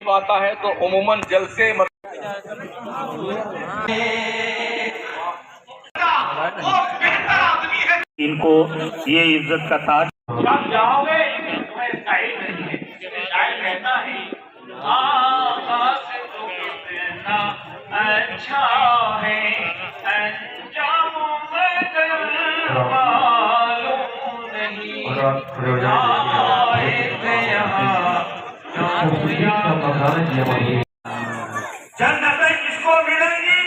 آتا ہے تو عموماً جلسے ان کو یہ عزت کا تاج جب جاؤ گے شاید کہتا ہے آقا سے تو کتنا اچھا ہے انجام مگر معلوم نہیں آئے تھے یہاں جنتیں کس کو ملیں گی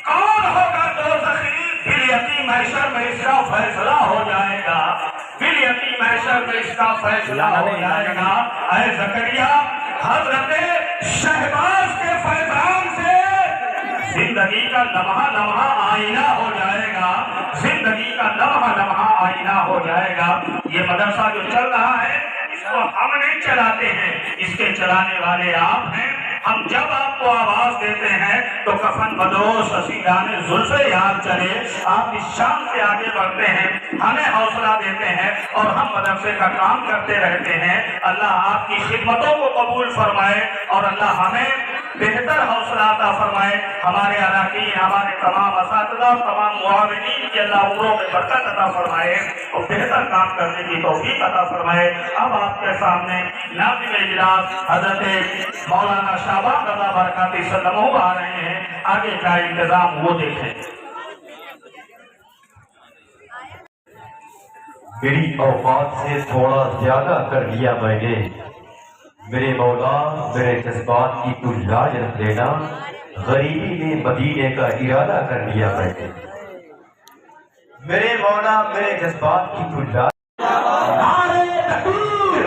کون ہوگا دوزخی پھر یتیم محشر میں اس کا فیصلہ ہو جائے گا پھر یتیم محشر میں اس کا فیصلہ ہو جائے گا اے زکریا حضرت شہباز کے فیضان سے زندگی کا لمحہ لمحہ آئینہ ہو جائے گا زندگی کا لمحہ لمحہ آئینہ ہو جائے گا یہ مدرسہ جو چل رہا ہے اس کو ہم نہیں چلاتے ہیں اس کے چلانے والے آپ ہیں ہم جب آپ کو آواز دیتے ہیں تو کفن بدوش اسیدان زلف یاد چلے آپ اس شام سے آگے بڑھتے ہیں ہمیں حوصلہ دیتے ہیں اور ہم مدرسے کا کام کرتے رہتے ہیں اللہ آپ کی خدمتوں کو قبول فرمائے اور اللہ ہمیں بہتر حوصلہ عطا فرمائے ہمارے اراکین ہمارے تمام اساتذہ اور تمام معاونین کی اللہ عمروں میں برکت عطا فرمائے اور بہتر کام کرنے کی توفیق عطا فرمائے اب آپ کے سامنے ناظم اجلاس حضرت مولانا شعبان رضا برکاتی سلمہ آ رہے ہیں آگے کا انتظام وہ دیکھیں میری اوقات سے تھوڑا زیادہ کر لیا میں نے میرے مولا میرے جذبات کی تو لاج رکھ لینا غریبی میں مدینے کا ارادہ کر لیا میں نے میرے مولا میرے جذبات کی تو لاج نعرہ تکبیر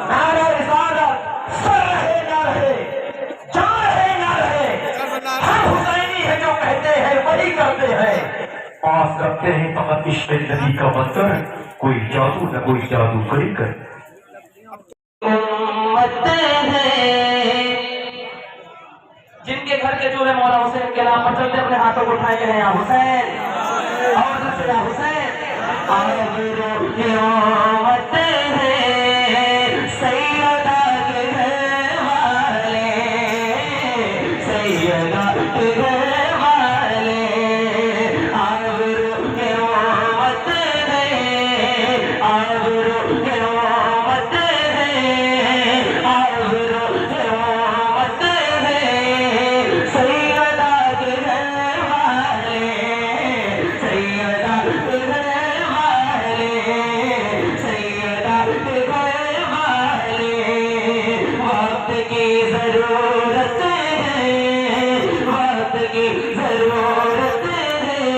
نعرہ رسالت سر رہے نہ رہے جان رہے نہ رہے ہم حسینی ہے جو کہتے ہیں وہی کرتے ہیں پاس کرتے ہیں فقط عشق نبی کا منظر کوئی جادو نہ کوئی جادو کری کر جن کے گھر کے چولہے مولا حسین کے نام پر چلتے اپنے ہاتھوں کو اٹھائے گئے ہیں حسین اور حسین سیدہ کے گھر والے سیدہ کے گھر والے آبرو کے امت ہے آبرو کے امت ہے آبرو کے امت ہے سیدہ کے گھر والے سیدہ کے گھر والے سیدہ کے گھر والے وقت کی ضرورت ہے وقت کی ضرورت ہے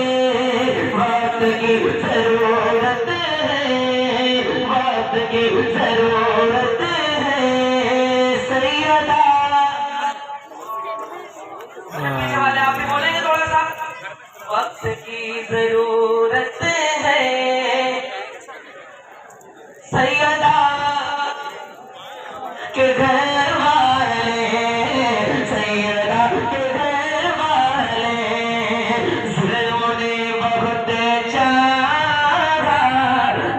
وقت کی ضرورت ہے وقت کی ضرورت ہے سیدہ پیچھے والے آپ بھی بولیں گے تھوڑا سا وقت کی ضرورت ہے سیدہ کے گھر والے سیدہ کے گھر والے ظلم نے بہت چاہا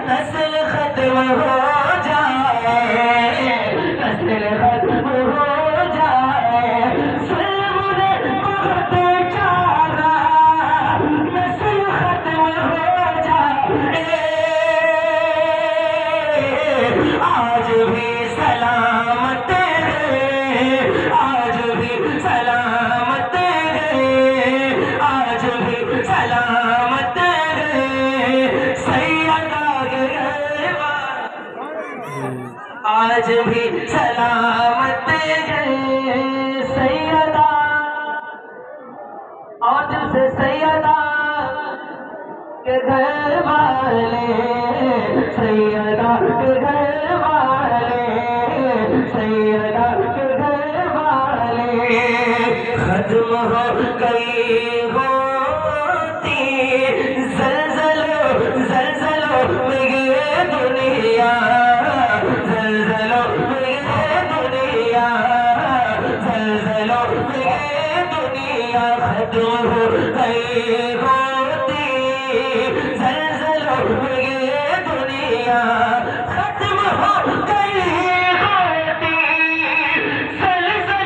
نسل ختم ہو جائے نسل ختم ہو جائے ظلم نے بہت چاہا نسل ختم ہو جائے آج بھی سلامت ہے آج بھی سلامت ہے آج بھی سلامت ہے سیدہ کے گھر آج بھی سلامت ہے سیدہ اور دل سے سیدہ کے گھر والے سیدہ کے گھر والے سیدہ کے گھر والے ختم ہو گئی ہوتی زلزلوں میں یہ دنیا زلزلوں میں یہ دنیا زلزلوں میں یہ دنیا ختم ہو گئی ہوتی زلزلوں میں یہ دنیا ختم ہو گئی ہوتی زلزلوں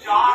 4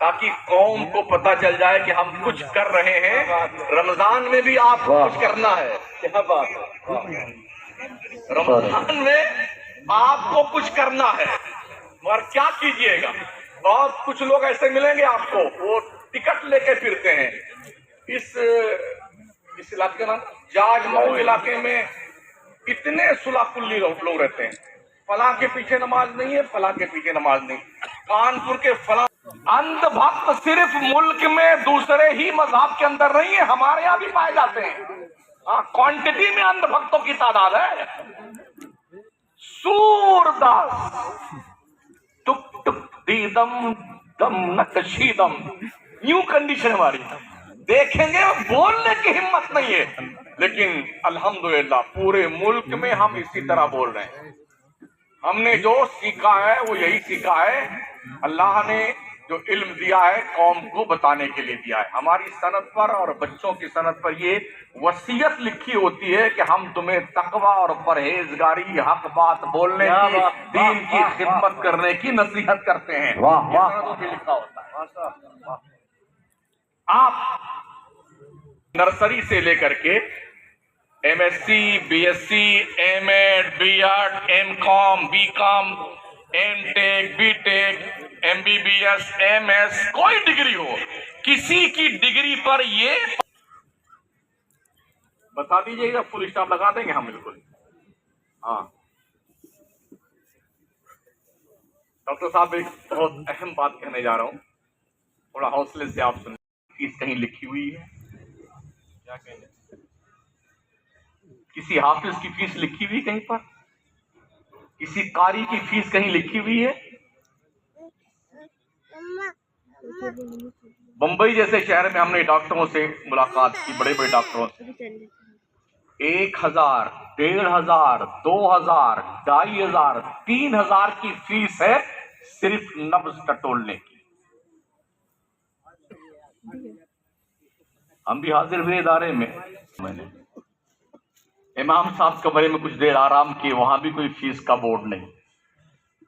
تاکہ قوم کو پتہ چل جائے کہ ہم کچھ کر رہے ہیں. رمضان میں بھی آپ کو کچھ کرنا ہے. کیا بات ہے. رمضان میں آپ کو کچھ کرنا ہے، مگر کیا کیجئے گا. بہت کچھ لوگ ایسے ملیں گے آپ کو، وہ ٹکٹ لے کے پھرتے ہیں. اس علاقے کا جاج مئو علاقے میں اتنے صلح کلی لوگ رہتے ہیں. فلاں کے پیچھے نماز نہیں ہے، فلاں کے پیچھے نماز نہیں. کانپور کے فلاں اندھ بھکت صرف ملک میں دوسرے ہی مذہب کے اندر نہیں ہے، ہمارے یہاں بھی پائے جاتے ہیں. کوانٹٹی میں اندھ بھکتوں کی تعداد ہے. سور داس ٹک ٹک دیدم دم نکشیدم، یوں کنڈیشن ہماری. دیکھیں گے بولنے کی ہمت نہیں ہے، لیکن الحمدللہ پورے ملک میں ہم اسی طرح بول رہے ہیں. ہم نے جو سیکھا ہے وہ یہی سیکھا ہے. اللہ نے جو علم دیا ہے قوم کو بتانے کے لیے دیا ہے. ہماری سند پر اور بچوں کی سند پر یہ وصیت لکھی ہوتی ہے کہ ہم تمہیں تقوی اور پرہیزگاری، حق بات بولنے کی، دین کی خدمت کرنے کی نصیحت کرتے ہیں. یہ سندوں پہ لکھا ہوتا ہے. آپ نرسری سے لے کر کے M S C, B S C, M Ed, B Ed, M Com, B Com, M Tech, B Tech, M B B S, M S, کوئی ڈگری ہو، کسی کی ڈگری پر یہ بتا دیجئے گا، فل اسٹاپ لگا دیں گے ہم. بالکل. ہاں ڈاکٹر صاحب ایک بہت اہم بات کہنے جا رہا ہوں، تھوڑا حوصلے سے آپ سنیں. فیس کہیں لکھی ہوئی ہے؟ کیا کہیں؟ کسی حافظ کی فیس لکھی ہوئی کہیں پر؟ کسی قاری کی فیس کہیں لکھی ہوئی ہے؟ بمبئی جیسے شہر میں ہم نے ڈاکٹروں سے ملاقات کی، بڑے بڑے ڈاکٹروں سے. 1000، 1500، 2000، 2500، 3000 کی فیس ہے صرف نبض ٹٹولنے کی. ہم بھی حاضر ہوئے ادارے میں. میں نے امام صاحب کمرے میں کچھ دیر آرام کی، وہاں بھی کوئی فیس کا بورڈ نہیں.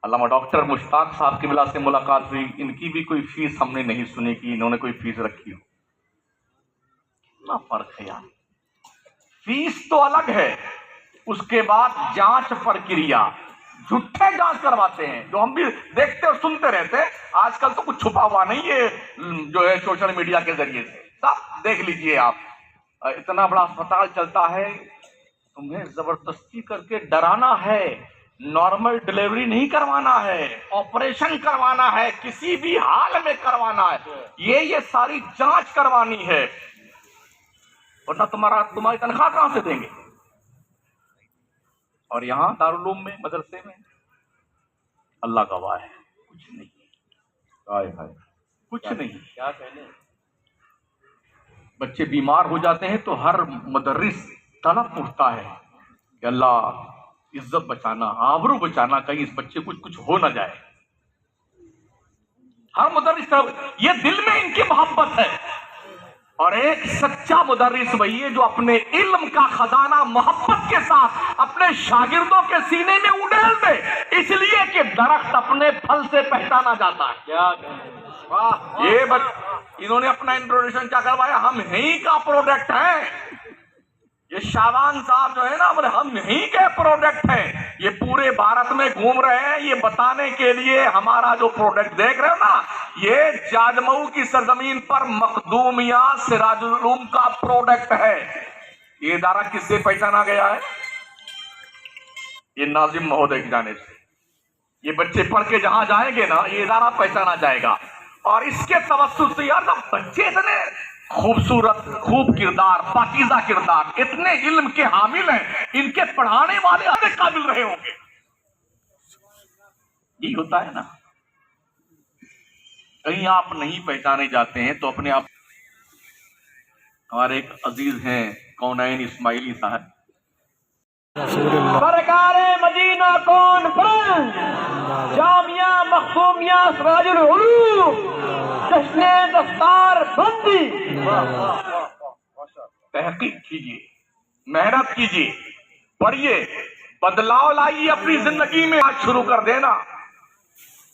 علامہ ڈاکٹر مشتاق صاحب کی ملا سے ملاقات ہوئی، ان کی بھی کوئی فیس ہم نے نہیں سنی کہ انہوں نے کوئی فیس رکھی ہو. کتنا فرق ہے یار. فیس تو الگ ہے، اس کے بعد جانچ پرکریا، جھوٹے جانچ کرواتے ہیں جو ہم بھی دیکھتے اور سنتے رہتے. آج کل تو کچھ چھپا ہوا نہیں ہے، جو ہے سوشل میڈیا کے ذریعے سے سب دیکھ لیجئے آپ. اتنا بڑا اسپتال چلتا ہے، تمہیں زبردستی کر کے ڈرانا ہے. نارمل ڈیلیوری نہیں کروانا ہے، آپریشن کروانا ہے، کسی بھی حال میں کروانا ہے. یہ ساری جانچ کروانی ہے، ورنہ تمہاری تنخواہ کہاں سے دیں گے. اور یہاں دارالعلوم میں، مدرسے میں اللہ گواہ ہے کچھ نہیں. کچھ نہیں. کیا کہنے. بچے بیمار ہو جاتے ہیں تو ہر مدرس طلب اٹھتا ہے کہ اللہ عزت بچانا، آبرو بچانا، کہیں اس بچے کو کچھ ہو نہ جائے. ہر مدرس یہ دل میں ان کی محبت ہے. اور ایک سچا مدرس وہی ہے جو اپنے علم کا خزانہ محبت کے ساتھ اپنے شاگردوں کے سینے میں اڈیل دے، اس لیے کہ درخت اپنے پھل سے پہچانا جاتا ہے. یہ انہوں نے اپنا انٹروڈکشن کیا کروایا، ہم ہی کا پروڈکٹ ہیں. یہ شابان صاحب جو ہے نا، بولے ہم ہی کے پروڈکٹ ہیں. یہ پورے بھارت میں گھوم رہے ہیں یہ بتانے کے لیے ہمارا جو پروڈکٹ دیکھ رہے ہو نا، یہ جاج مئو کی سرزمین پر مخدومیہ سراج العلوم کا پروڈکٹ ہے. یہ ادارہ کس سے پہچانا گیا ہے؟ یہ ناظم مہودے کی جانب سے. یہ بچے پڑھ کے جہاں جائیں گے نا، یہ ادارہ پہچانا جائے گا. اور اس کے توسط سے یار بچے اتنے خوبصورت، خوب کردار، پاکیزہ کردار، اتنے علم کے حامل ہیں، ان کے پڑھانے والے اتنے قابل رہے ہوں گے. یہی ہوتا ہے نا. کہیں آپ نہیں پہچانے جاتے ہیں تو اپنے آپ. ہمارے ایک عزیز ہیں کونین اسماعیلی صاحب، سرکار مدینہ کانفرنس جامعہ مخدومیہ سراج العلوم جشن دستار بندی. تحقیق کیجیے، محنت کیجیے، پڑھیے، بدلاؤ لائیے اپنی زندگی میں. آج شروع کر دینا.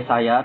SIR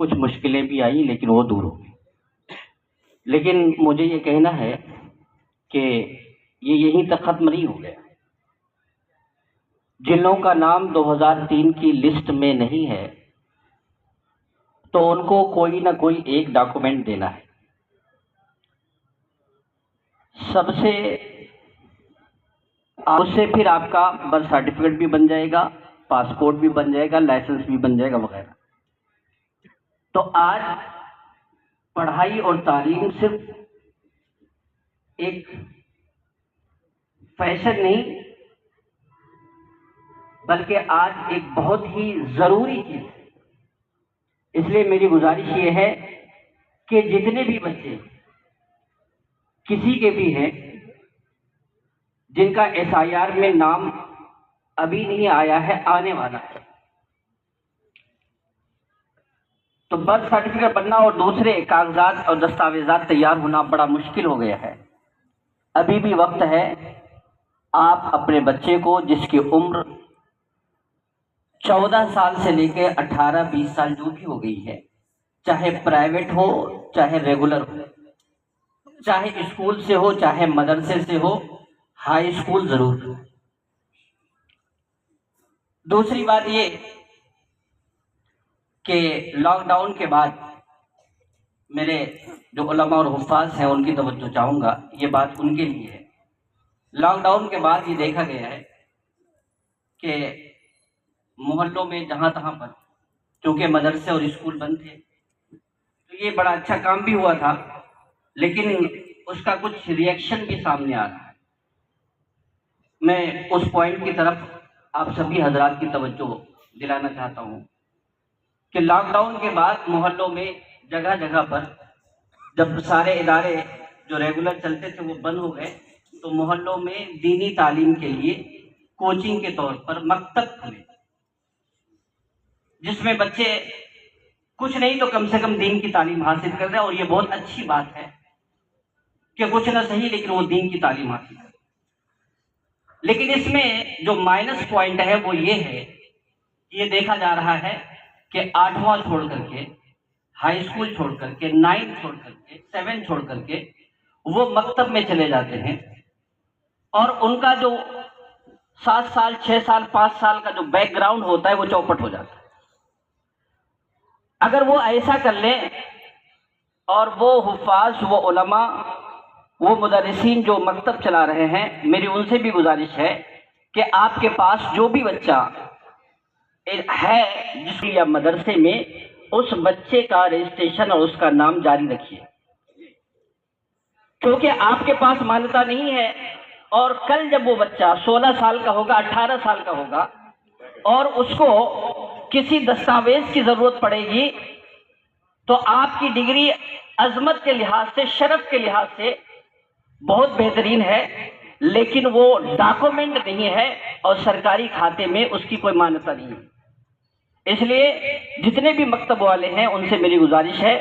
کچھ مشکلیں بھی آئیں لیکن وہ دور ہو گئی. لیکن مجھے یہ کہنا ہے کہ یہ یہیں تک ختم نہیں ہو گیا. جن لوگوں کا نام 2003 کی لسٹ میں نہیں ہے تو ان کو کوئی نہ کوئی ایک ڈاکومنٹ دینا ہے. سب سے اس سے پھر آپ کا برتھ سرٹیفکیٹ بھی بن جائے گا، پاسپورٹ بھی بن جائے گا، لائسنس بھی بن جائے گا وغیرہ. تو آج پڑھائی اور تعلیم صرف ایک فیشن نہیں بلکہ آج ایک بہت ہی ضروری چیز ہے. اس لیے میری گزارش یہ ہے کہ جتنے بھی بچے کسی کے بھی ہیں جن کا SIR میں نام ابھی نہیں آیا ہے، آنے والا ہے، تو برتھ سرٹیفکیٹ بننا اور دوسرے کاغذات اور دستاویزات تیار ہونا بڑا مشکل ہو گیا ہے. ابھی بھی وقت ہے. آپ اپنے بچے کو جس کی عمر 14 سال سے لے کے 18-20 سال جو بھی ہو گئی ہے، چاہے پرائیویٹ ہو چاہے ریگولر ہو، چاہے اسکول سے ہو چاہے مدرسے سے ہو، ہائی اسکول ضرور. دوسری بات یہ کہ لاک ڈاؤن کے بعد میرے جو علماء اور حفاظ ہیں ان کی توجہ چاہوں گا. یہ بات ان کے لیے ہے. لاک ڈاؤن کے بعد یہ دیکھا گیا ہے کہ محلوں میں جہاں تہاں پر چونکہ مدرسے اور اسکول بند تھے تو یہ بڑا اچھا کام بھی ہوا تھا، لیکن اس کا کچھ ریئیکشن بھی سامنے آ رہا ہے. میں اس پوائنٹ کی طرف آپ سبھی حضرات کی توجہ دلانا چاہتا ہوں کہ لاک ڈاؤن کے بعد محلوں میں جگہ جگہ پر جب سارے ادارے جو ریگولر چلتے تھے وہ بند ہو گئے تو محلوں میں دینی تعلیم کے لیے کوچنگ کے طور پر مکتب کھلے جس میں بچے کچھ نہیں تو کم سے کم دین کی تعلیم حاصل کر رہے ہیں. اور یہ بہت اچھی بات ہے کہ کچھ نہ صحیح لیکن وہ دین کی تعلیم حاصل کر رہے ہیں. لیکن اس میں جو مائنس پوائنٹ ہے وہ یہ ہے، یہ دیکھا جا رہا ہے کہ 8واں چھوڑ کر کے، ہائی اسکول چھوڑ کر کے، 9 چھوڑ کر کے، 7 چھوڑ کر کے وہ مکتب میں چلے جاتے ہیں اور ان کا جو 7 سال 6 سال 5 سال کا جو بیک گراؤنڈ ہوتا ہے وہ چوپٹ ہو جاتا ہے. اگر وہ ایسا کر لیں اور وہ حفاظ، وہ علماء، وہ مدرسین جو مکتب چلا رہے ہیں، میری ان سے بھی گزارش ہے کہ آپ کے پاس جو بھی بچہ ہے جس یا مدرسے میں اس بچے کا رجسٹریشن اور اس کا نام جاری رکھیے، کیونکہ آپ کے پاس مانتا نہیں ہے اور کل جب وہ بچہ 16 سال کا ہوگا، 18 سال کا ہوگا اور اس کو کسی دستاویز کی ضرورت پڑے گی تو آپ کی ڈگری عظمت کے لحاظ سے، شرف کے لحاظ سے بہت بہترین ہے، لیکن وہ ڈاکومنٹ نہیں ہے اور سرکاری کھاتے میں اس کی کوئی مانتا نہیں ہے. اس لیے جتنے بھی مکتب والے ہیں ان سے میری گزارش ہے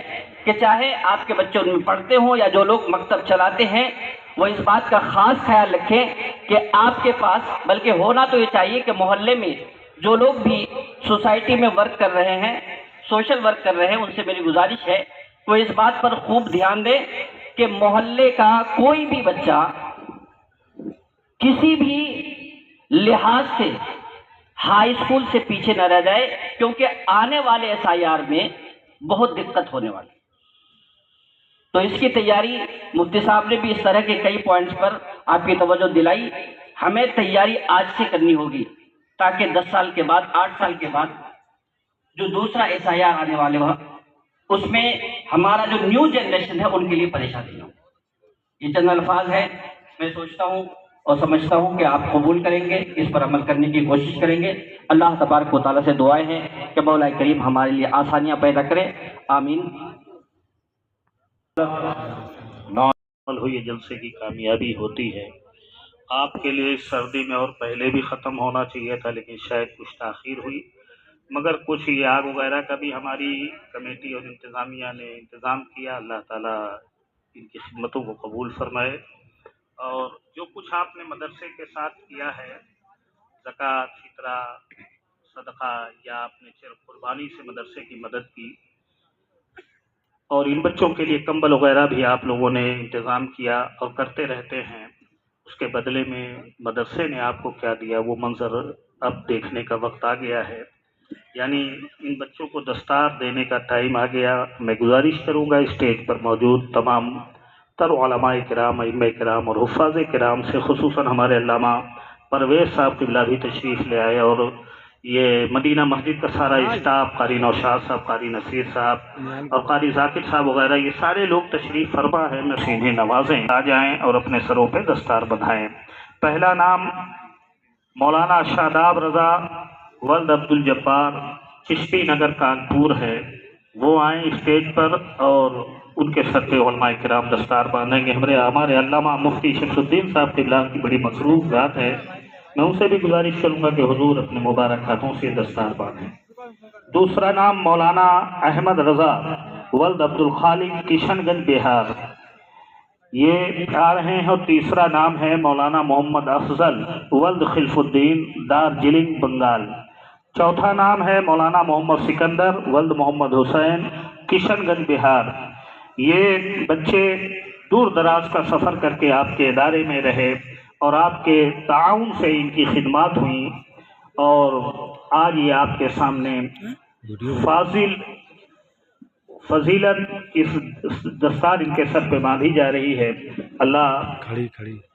کہ چاہے آپ کے بچے ان میں پڑھتے ہوں یا جو لوگ مکتب چلاتے ہیں وہ اس بات کا خاص خیال رکھیں کہ آپ کے پاس، بلکہ ہونا تو یہ چاہیے کہ محلے میں جو لوگ بھی سوسائٹی میں ورک کر رہے ہیں، سوشل ورک کر رہے ہیں، ان سے میری گزارش ہے وہ اس بات پر خوب دھیان دیں کہ محلے کا کوئی بھی بچہ کسی بھی لحاظ سے ہائی اسکول سے پیچھے نہ رہ جائے، کیونکہ آنے والے SIR میں بہت دقت ہونے والی. تو اس کی تیاری مفتی صاحب نے بھی اس طرح کے کئی پوائنٹس پر آپ کی توجہ دلائی. ہمیں تیاری آج سے کرنی ہوگی تاکہ 10 سال کے بعد، 8 سال کے بعد جو دوسرا SIR آنے والے ہو اس میں ہمارا جو نیو جنریشن ہے ان کے لیے پریشانی نہ ہو. یہ چند الفاظ ہیں، میں سوچتا ہوں اور سمجھتا ہوں کہ آپ قبول کریں گے، اس پر عمل کرنے کی کوشش کریں گے. اللہ تبارک و تعالیٰ سے دعائیں ہیں کہ مولا کریم ہمارے لیے آسانیاں پیدا کرے. آمین. ہوئی جلسے کی کامیابی ہوتی ہے. آپ کے لیے اس سردی میں اور پہلے بھی ختم ہونا چاہیے تھا لیکن شاید کچھ تاخیر ہوئی، مگر کچھ یہ آگ وغیرہ کا بھی ہماری کمیٹی اور انتظامیہ نے انتظام کیا. اللہ تعالیٰ ان کی خدمتوں کو قبول فرمائے. اور جو کچھ آپ نے مدرسے کے ساتھ کیا ہے، زکوٰۃ، فطرہ، صدقہ یا آپ نے قربانی سے مدرسے کی مدد کی، اور ان بچوں کے لیے کمبل وغیرہ بھی آپ لوگوں نے انتظام کیا اور کرتے رہتے ہیں، اس کے بدلے میں مدرسے نے آپ کو کیا دیا وہ منظر اب دیکھنے کا وقت آ گیا ہے۔ یعنی ان بچوں کو دستار دینے کا ٹائم آ گیا۔ میں گزارش کروں گا اسٹیج پر موجود تمام تر علماء کرام، ائمہ کرام اور حفاظ کرام سے، خصوصاً ہمارے علامہ پرویز صاحب قبلہ بھی تشریف لے آئے، اور یہ مدینہ مسجد کا سارا اسٹاف، قاری نوشاد صاحب، قاری نصیر صاحب اور قاری ذاکر صاحب وغیرہ، یہ سارے لوگ تشریف فرما ہے۔ میں انہیں نوازیں، آ جائیں اور اپنے سروں پہ دستار بندھائیں۔ پہلا نام مولانا شاداب رضا ولد عبد الجبار، چشتی نگر کانپور ہے، وہ آئیں اسٹیج پر اور ان کے سر پہ علماء کرام دستار باندھیں گے۔ ہمارے علامہ مفتی شمس الدین صاحب قبلہ کی بڑی مصروف ذات ہے، میں ان سے بھی گزارش کروں گا کہ حضور اپنے مبارک ہاتھوں سے دستار باندھیں۔ دوسرا نام مولانا احمد رضا ولد عبد الخالق، کشن گنج بہار، یہ آ رہے ہیں۔ اور تیسرا نام ہے مولانا محمد افضل ولد خلف الدین، دارجلنگ بنگال۔ چوتھا نام ہے مولانا محمد سکندر ولد محمد حسین، کشن گنج بہار۔ یہ بچے دور دراز کا سفر کر کے آپ کے ادارے میں رہے اور آپ کے تعاون سے ان کی خدمات ہوئیں، اور آج یہ آپ کے سامنے فضیلت اس دستار ان کے سر پہ باندھی جا رہی ہے۔ اللہ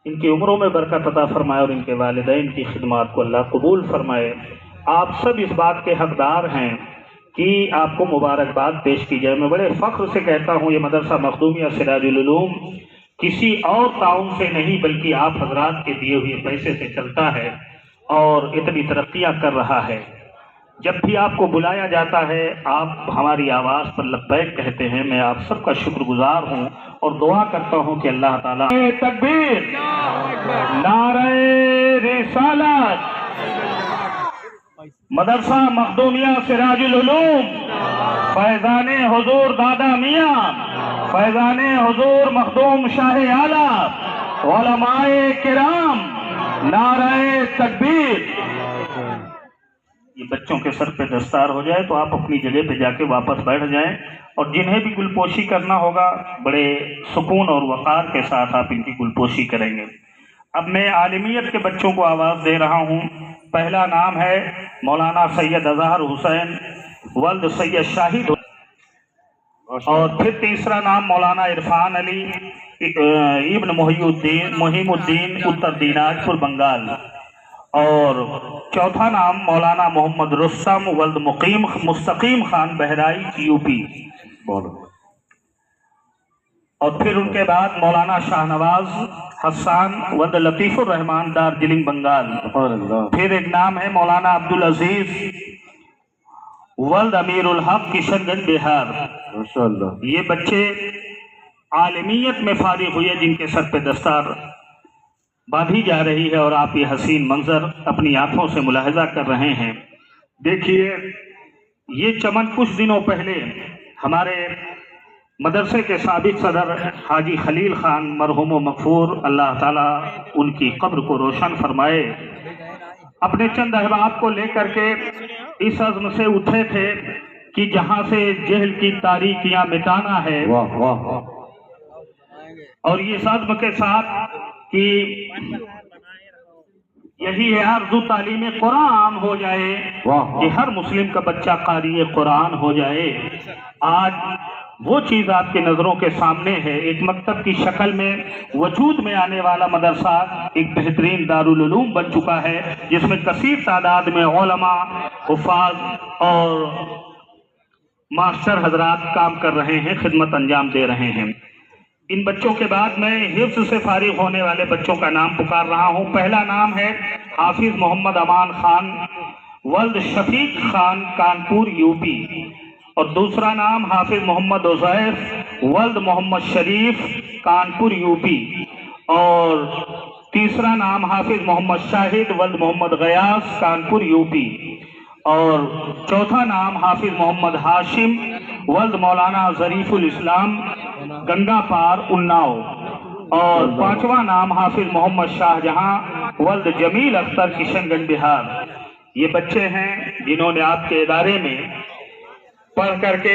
ان کی عمروں میں برکت عطا فرمائے اور ان کے والدین کی خدمات کو اللہ قبول فرمائے۔ آپ سب اس بات کے حقدار ہیں کہ آپ کو مبارکباد پیش کی جائے۔ میں بڑے فخر سے کہتا ہوں یہ مدرسہ مخدومیہ سراج العلوم کسی اور تعاون سے نہیں بلکہ آپ حضرات کے دیے ہوئے پیسے سے چلتا ہے اور اتنی ترقیاں کر رہا ہے۔ جب بھی آپ کو بلایا جاتا ہے آپ ہماری آواز پر لبیک کہتے ہیں۔ میں آپ سب کا شکر گزار ہوں اور دعا کرتا ہوں کہ اللہ تعالیٰ تکبیر، نعرہ رسالت، مدرسہ مخدومیہ سراج العلوم، فیضان حضور دادا میاں، فیضان حضور مخدوم شاہ اعلیٰ، علماء کرام، نعرہ تکبیر۔ یہ بچوں کے سر پہ دستار ہو جائے تو آپ اپنی جگہ پہ جا کے واپس بیٹھ جائیں، اور جنہیں بھی گلپوشی کرنا ہوگا بڑے سکون اور وقار کے ساتھ آپ ان کی گلپوشی کریں گے۔ اب میں عالمیت کے بچوں کو آواز دے رہا ہوں۔ پہلا نام ہے مولانا سید اظہر حسین ولد سید شاہد، اور پھر تیسرا نام مولانا عرفان علی ابن محیم الدین، اتر دیناج پور بنگال، اور چوتھا نام مولانا محمد رستم ولد مستقیم خان، بہرائچ یو پی، اور پھر ان کے بعد مولانا شاہ نواز حسان ولد لطیف الرحمان، دارجلنگ بنگال۔ پھر ایک نام ہے مولانا عبدالعزیز ولد امیر الحق، کشن گنج بہار۔ یہ بچے عالمیت میں فارغ ہوئے جن کے سر پہ دستار باندھی جا رہی ہے، اور آپ یہ حسین منظر اپنی آنکھوں سے ملاحظہ کر رہے ہیں۔ دیکھیے یہ چمن کچھ دنوں پہلے ہمارے مدرسے کے سابق صدر حاجی خلیل خان مرحوم و مغفور، اللہ تعالیٰ ان کی قبر کو روشن فرمائے، اپنے چند احباب کو لے کر کے اس عزم سے اٹھے تھے کہ جہاں سے جہل کی تاریکیاں مٹانا ہے، اور یہ عزم کے ساتھ کہ یہی ہے آرزو تعلیم قرآن ہو جائے کہ ہر مسلم کا بچہ قاری قرآن ہو جائے۔ آج وہ چیز آپ کے نظروں کے سامنے ہے، ایک مکتب کی شکل میں وجود میں آنے والا مدرسہ ایک بہترین دارالعلوم بن چکا ہے، جس میں کثیر تعداد میں علماء، حفاظ اور ماسٹر حضرات کام کر رہے ہیں، خدمت انجام دے رہے ہیں۔ ان بچوں کے بعد میں حفظ سے فارغ ہونے والے بچوں کا نام پکار رہا ہوں۔ پہلا نام ہے حافظ محمد امان خان ولد شفیق خان، کانپور یو پی، اور دوسرا نام حافظ محمد عزیف ولد محمد شریف، کانپور یو پی، اور تیسرا نام حافظ محمد شاہد ولد محمد غیاث، کانپور یو پی، اور چوتھا نام حافظ محمد ہاشم ولد مولانا ظریف الاسلام، گنگا پار، اناؤ، اور پانچواں نام حافظ محمد شاہ جہاں ولد جمیل اختر، کشن گنج بہار۔ یہ بچے ہیں جنہوں نے آپ کے ادارے میں پڑھ کر کے